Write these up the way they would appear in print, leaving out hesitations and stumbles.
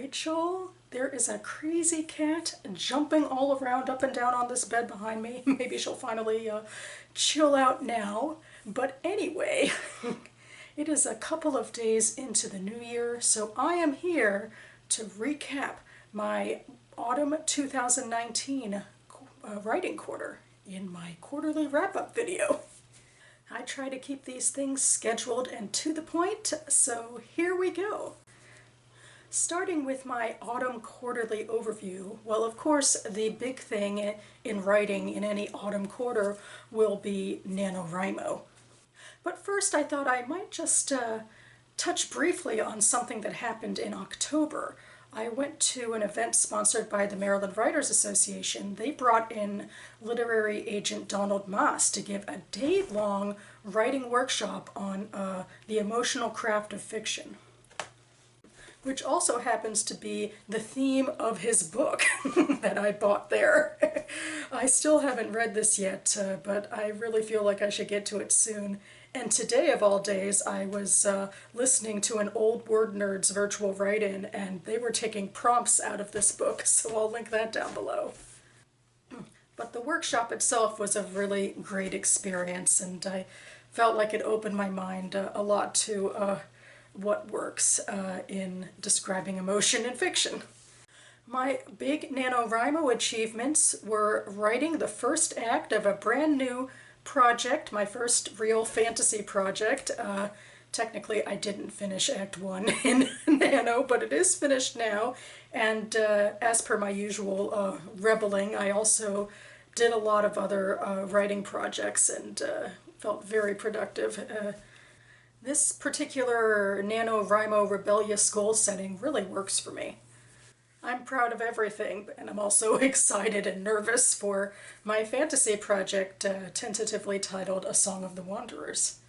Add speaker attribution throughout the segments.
Speaker 1: Rachel, there is a crazy cat jumping all around up and down on this bed behind me. Maybe she'll finally chill out now. But anyway, it is a couple of days into the new year, so I am here to recap my autumn 2019 writing quarter in my quarterly wrap-up video. I try to keep these things scheduled and to the point, so here we go. Starting with my autumn quarterly overview, well, of course, the big thing in writing in any autumn quarter will be NaNoWriMo. But first, I thought I might just touch briefly on something that happened in October. I went to an event sponsored by the Maryland Writers Association. They brought in literary agent Donald Maas to give a day-long writing workshop on the emotional craft of fiction, which also happens to be the theme of his book that I bought there. I still haven't read this yet, but I really feel like I should get to it soon. And today, of all days, I was listening to an Old Word Nerds virtual write-in, and they were taking prompts out of this book, so I'll link that down below. But the workshop itself was a really great experience, and I felt like it opened my mind a lot to what works in describing emotion in fiction. My big NaNoWriMo achievements were writing the first act of a brand new project, my first real fantasy project. Technically, I didn't finish Act 1 in Nano, but it is finished now. And as per my usual rebelling, I also did a lot of other writing projects and felt very productive. This particular NaNoWriMo rebellious goal setting really works for me. I'm proud of everything, and I'm also excited and nervous for my fantasy project, tentatively titled A Song of the Wanderers.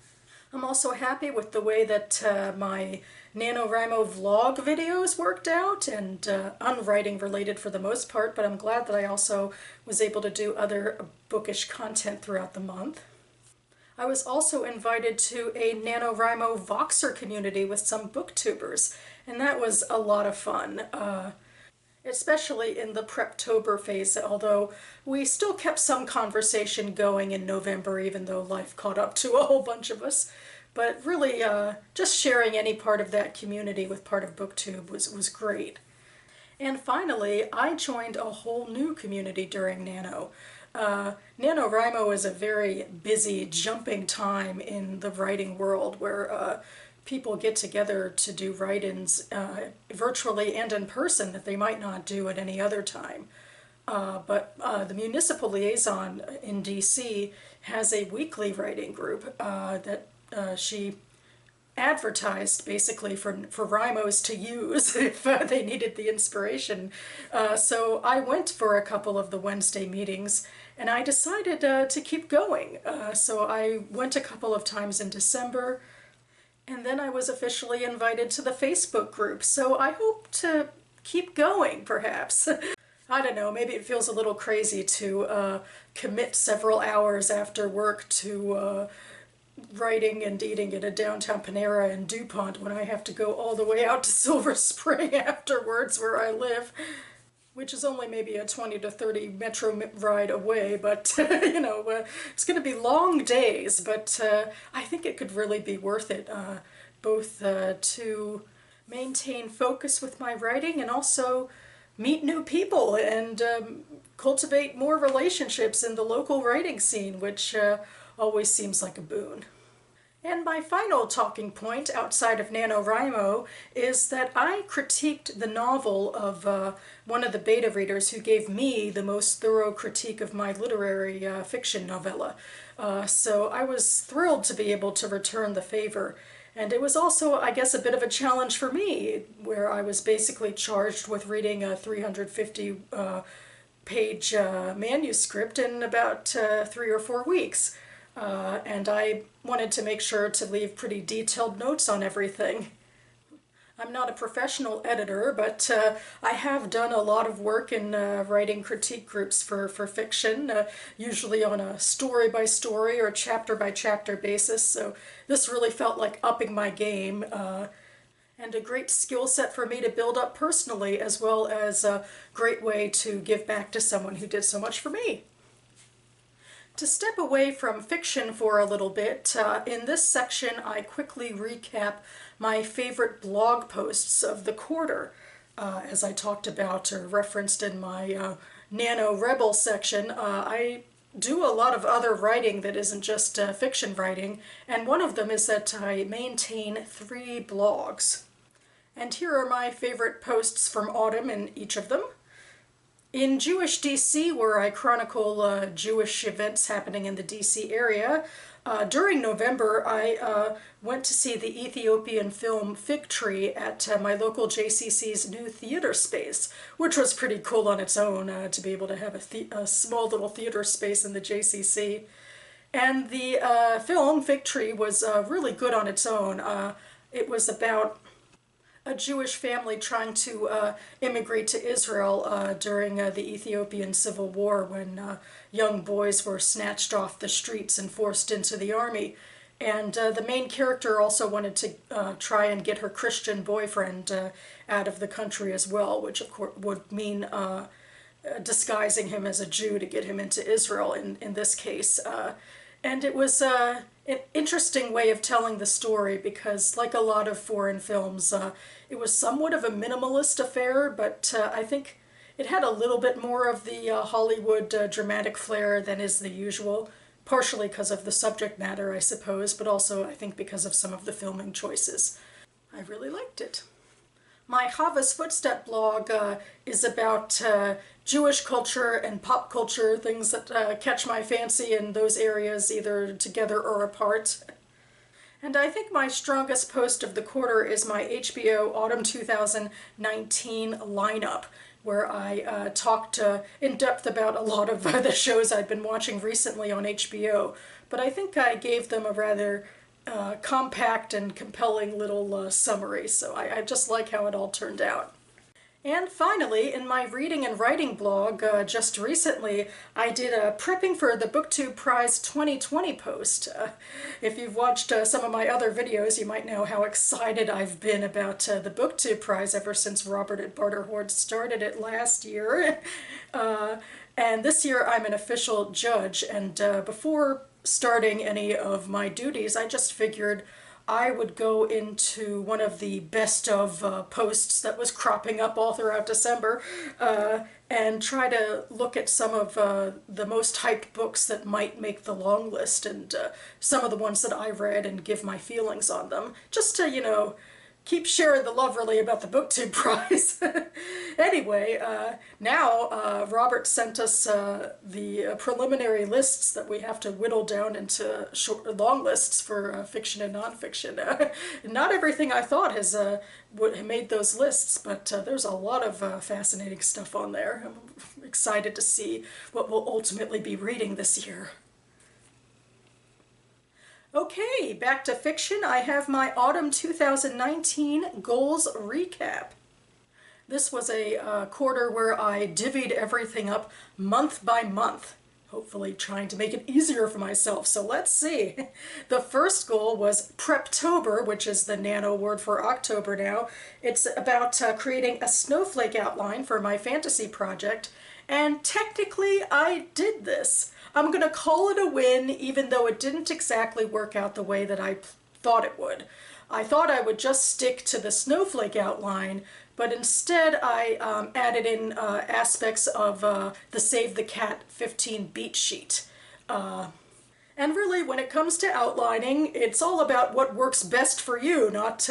Speaker 1: I'm also happy with the way that my NaNoWriMo vlog videos worked out, and unwriting related for the most part, but I'm glad that I also was able to do other bookish content throughout the month. I was also invited to a NaNoWriMo Voxer community with some booktubers, and that was a lot of fun, especially in the Preptober phase, although we still kept some conversation going in November, even though life caught up to a whole bunch of us. But really, just sharing any part of that community with part of BookTube was great. And finally, I joined a whole new community during Nano. NaNoWriMo is a very busy, jumping time in the writing world where people get together to do write-ins virtually and in person that they might not do at any other time. But the municipal liaison in DC has a weekly writing group that she advertised basically for Rhymos to use if they needed the inspiration. So I went for a couple of the Wednesday meetings, and I decided to keep going. So I went a couple of times in December, and then I was officially invited to the Facebook group. So I hope to keep going, perhaps. I don't know, maybe it feels a little crazy to commit several hours after work to writing and eating at a downtown Panera in DuPont when I have to go all the way out to Silver Spring afterwards where I live, which is only maybe a 20 to 30 metro ride away, but you know, it's going to be long days, but I think it could really be worth it, both to maintain focus with my writing and also meet new people and cultivate more relationships in the local writing scene, which always seems like a boon. And my final talking point outside of NaNoWriMo is that I critiqued the novel of one of the beta readers who gave me the most thorough critique of my literary fiction novella. So I was thrilled to be able to return the favor. And it was also, I guess, a bit of a challenge for me, where I was basically charged with reading a 350 page manuscript in about 3 or 4 weeks. And I wanted to make sure to leave pretty detailed notes on everything. I'm not a professional editor, but I have done a lot of work in writing critique groups for fiction, usually on a story-by-story or chapter-by-chapter basis, so this really felt like upping my game. and a great skill set for me to build up personally, as well as a great way to give back to someone who did so much for me. To step away from fiction for a little bit, in this section I quickly recap my favorite blog posts of the quarter. As I talked about or referenced in my NaNo Rebel section, I do a lot of other writing that isn't just fiction writing, and one of them is that I maintain 3 blogs. And here are my favorite posts from autumn in each of them. In Jewish DC, where I chronicle Jewish events happening in the DC area, during November I went to see the Ethiopian film Fig Tree at my local JCC's new theater space, which was pretty cool on its own to be able to have a small little theater space in the JCC. And the film Fig Tree was really good on its own. It was about a Jewish family trying to immigrate to Israel during the Ethiopian Civil War, when young boys were snatched off the streets and forced into the army. And the main character also wanted to try and get her Christian boyfriend out of the country as well, which of course would mean disguising him as a Jew to get him into Israel in this case. And it was an interesting way of telling the story because, like a lot of foreign films, it was somewhat of a minimalist affair, but I think it had a little bit more of the Hollywood dramatic flair than is the usual, partially because of the subject matter, I suppose, but also I think because of some of the filming choices. I really liked it. My Hava's Footstep blog is about Jewish culture and pop culture, things that catch my fancy in those areas, either together or apart. And I think my strongest post of the quarter is my HBO Autumn 2019 lineup, where I talked in depth about a lot of the shows I'd been watching recently on HBO. But I think I gave them a rather compact and compelling little summary, so I just like how it all turned out. And finally, in my reading and writing blog just recently, I did a Prepping for the BookTube Prize 2020 post. If you've watched some of my other videos, you might know how excited I've been about the BookTube Prize ever since Robert at Barterhorn started it last year. And this year I'm an official judge, and before starting any of my duties, I just figured I would go into one of the best of posts that was cropping up all throughout December and try to look at some of the most hyped books that might make the long list, and some of the ones that I read, and give my feelings on them, just to, you know, keep sharing the love really about the BookTube Prize. Anyway, now Robert sent us the preliminary lists that we have to whittle down into long lists for fiction and nonfiction. Not everything I thought has made those lists, but there's a lot of fascinating stuff on there. I'm excited to see what we'll ultimately be reading this year. Okay, back to fiction. I have my Autumn 2019 Goals Recap. This was a quarter where I divvied everything up month by month, hopefully trying to make it easier for myself. So let's see. The first goal was Preptober, which is the NaNo word for October now. It's about creating a snowflake outline for my fantasy project, and technically I did this. I'm going to call it a win, even though it didn't exactly work out the way that I thought it would. I thought I would just stick to the snowflake outline, but instead I added in aspects of the Save the Cat 15 beat sheet. And really, when it comes to outlining, it's all about what works best for you, not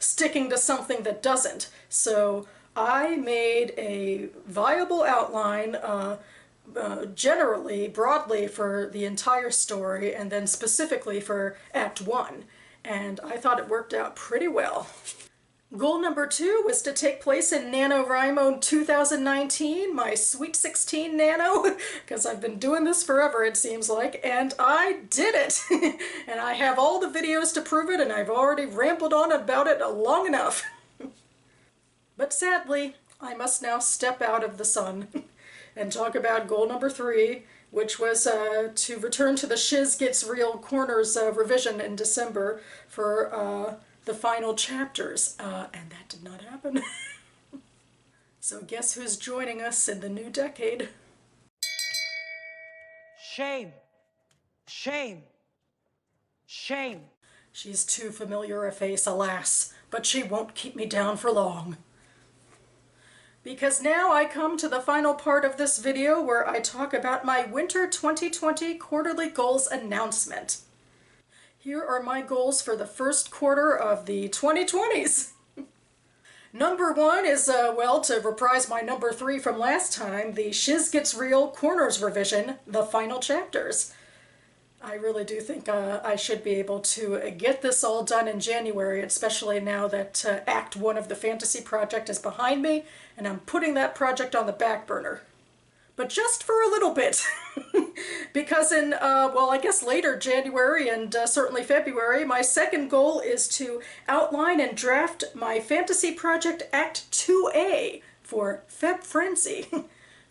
Speaker 1: sticking to something that doesn't. So I made a viable outline generally, broadly for the entire story, and then specifically for Act 1. And I thought it worked out pretty well. Goal number 2 was to take place in NaNoWriMo 2019, my Sweet 16 Nano, because I've been doing this forever, it seems like, and I did it! And I have all the videos to prove it, and I've already rambled on about it long enough. But sadly, I must now step out of the sun and talk about goal number 3, which was to return to the Shiz Gets Real Corners revision in December for the final chapters, and that did not happen. So guess who's joining us in the new decade?
Speaker 2: Shame. Shame. Shame.
Speaker 1: She's too familiar a face, alas, but she won't keep me down for long. Because now I come to the final part of this video where I talk about my Winter 2020 Quarterly Goals announcement. Here are my goals for the first quarter of the 2020s. Number 1 is, well, to reprise my number 3 from last time, the Shiz Gets Real Corners revision, the final chapters. I really do think I should be able to get this all done in January, especially now that Act 1 of the Fantasy Project is behind me, and I'm putting that project on the back burner. But just for a little bit, because in, well, I guess later January and certainly February, my second goal is to outline and draft my Fantasy Project Act 2A for Feb Frenzy.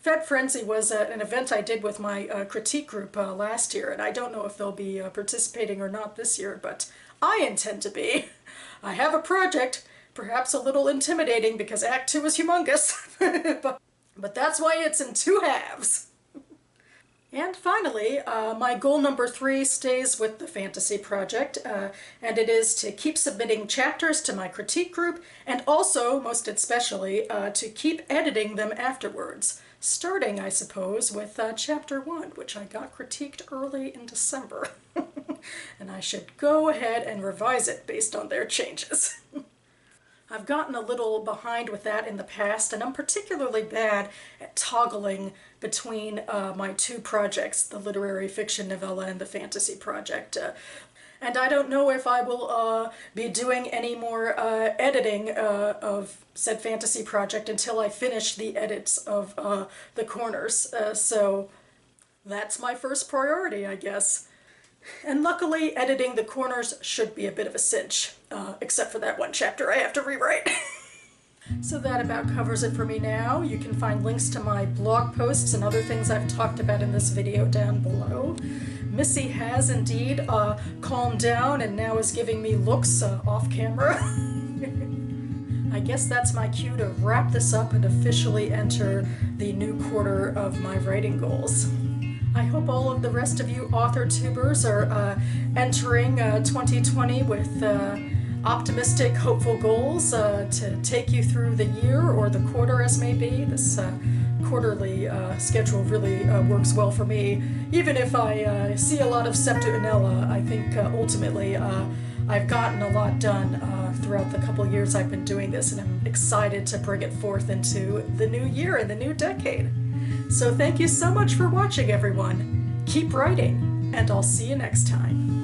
Speaker 1: Feb Frenzy was an event I did with my critique group last year, and I don't know if they'll be participating or not this year, but I intend to be. I have a project, perhaps a little intimidating because Act 2 is humongous, but that's why it's in 2 halves. And finally, my goal number 3 stays with the Fantasy Project, and it is to keep submitting chapters to my critique group, and also, most especially, to keep editing them afterwards. Starting, I suppose, with Chapter 1, which I got critiqued early in December. And I should go ahead and revise it based on their changes. I've gotten a little behind with that in the past, and I'm particularly bad at toggling between my 2 projects, the literary fiction novella and the fantasy project. And I don't know if I will be doing any more editing of said fantasy project until I finish the edits of the corners. So that's my first priority, I guess. And luckily, editing the corners should be a bit of a cinch, except for that one chapter I have to rewrite. So that about covers it for me now. You can find links to my blog posts and other things I've talked about in this video down below. Missy has indeed calmed down and now is giving me looks off camera. I guess that's my cue to wrap this up and officially enter the new quarter of my writing goals. I hope all of the rest of you author tubers are entering 2020 with optimistic, hopeful goals to take you through the year or the quarter as may be. This quarterly schedule really works well for me. Even if I see a lot of septuaginella, I think ultimately I've gotten a lot done throughout the couple years I've been doing this, and I'm excited to bring it forth into the new year and the new decade. So thank you so much for watching, everyone. Keep writing, and I'll see you next time.